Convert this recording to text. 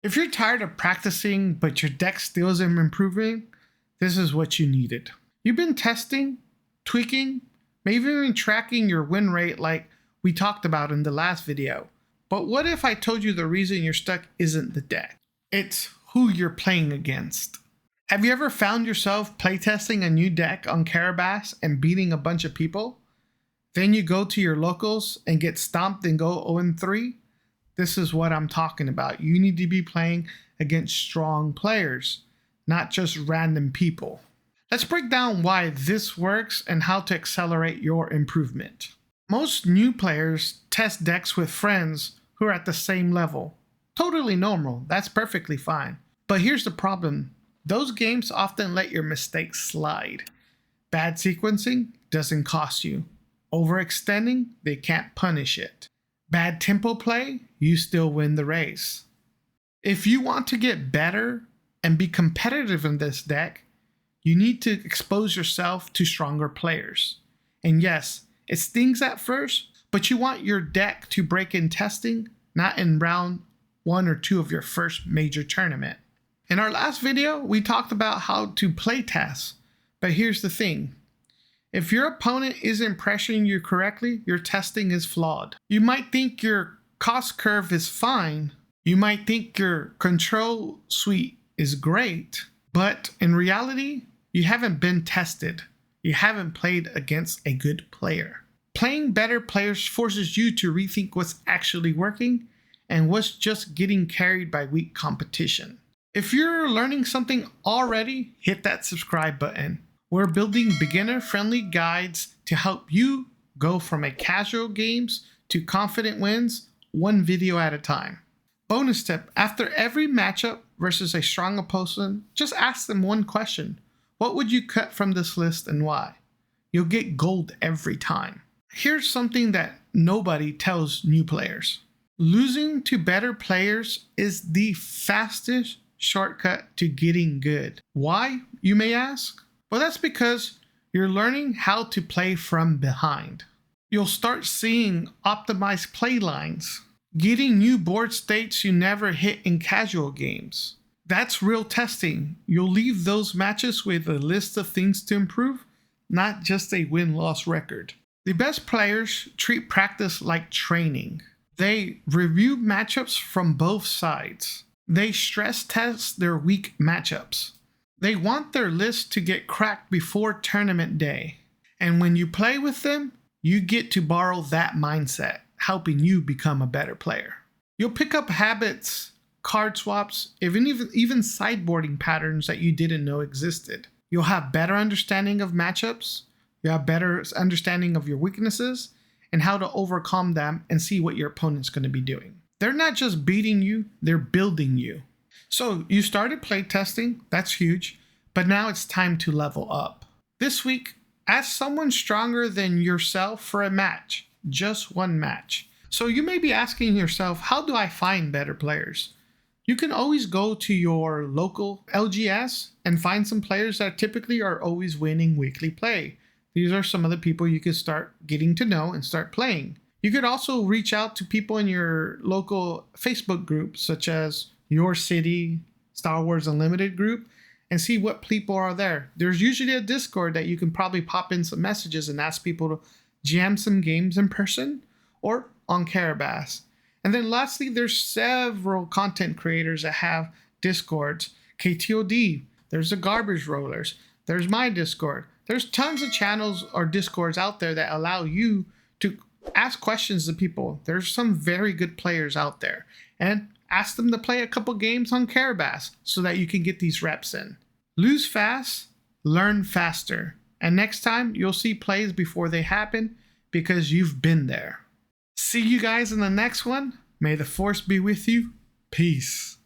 If you're tired of practicing but your deck still isn't improving, this is what you needed. You've been testing, tweaking, maybe even tracking your win rate like we talked about in the last video. But what if I told you the reason you're stuck isn't the deck? It's who you're playing against. Have you ever found yourself playtesting a new deck on Carabas and beating a bunch of people? Then you go to your locals and get stomped and go 0-3? This is what I'm talking about. You need to be playing against strong players, not just random people. Let's break down why this works and how to accelerate your improvement. Most new players test decks with friends who are at the same level. Totally normal, that's perfectly fine. But here's the problem. Those games often let your mistakes slide. Bad sequencing doesn't cost you. Overextending, they can't punish it. Bad tempo play, you still win the race. If you want to get better and be competitive in this deck, you need to expose yourself to stronger players. And yes, it stings at first, but you want your deck to break in testing, not in round 1 or 2 of your first major tournament. In our last video, we talked about how to play test, but here's the thing. If your opponent isn't pressuring you correctly, your testing is flawed. You might think your cost curve is fine. You might think your control suite is great, but in reality, you haven't been tested. You haven't played against a good player. Playing better players forces you to rethink what's actually working and what's just getting carried by weak competition. If you're learning something already, hit that subscribe button. We're building beginner-friendly guides to help you go from a casual games to confident wins, one video at a time. Bonus tip, after every matchup versus a strong opponent, just ask them one question. What would you cut from this list and why? You'll get gold every time. Here's something that nobody tells new players. Losing to better players is the fastest shortcut to getting good. Why, you may ask? Well, that's because you're learning how to play from behind. You'll start seeing optimized play lines, getting new board states you never hit in casual games. That's real testing. You'll leave those matches with a list of things to improve, not just a win-loss record. The best players treat practice like training. They review matchups from both sides. They stress test their weak matchups. They want their list to get cracked before tournament day. And when you play with them, you get to borrow that mindset, helping you become a better player. You'll pick up habits, card swaps, even sideboarding patterns that you didn't know existed. You'll have better understanding of matchups. You'll have better understanding of your weaknesses and how to overcome them and see what your opponent's going to be doing. They're not just beating you, they're building you. So you started playtesting, that's huge, but now it's time to level up. This week, ask someone stronger than yourself for a match, just one match. So you may be asking yourself, how do I find better players? You can always go to your local LGS and find some players that typically are always winning weekly play. These are some of the people you could start getting to know and start playing. You could also reach out to people in your local Facebook group, such as Your City, Star Wars Unlimited group, and see what people are there. There's usually a Discord that you can probably pop in some messages and ask people to jam some games in person or on Carabas. And then lastly, there's several content creators that have Discords. KTOD, there's the Garbage Rollers, there's my Discord. There's tons of channels or Discords out there that allow you to ask questions to people. There's some very good players out there. And ask them to play a couple games on Carabas so that you can get these reps in. Lose fast, learn faster. And next time, you'll see plays before they happen because you've been there. See you guys in the next one. May the force be with you. Peace.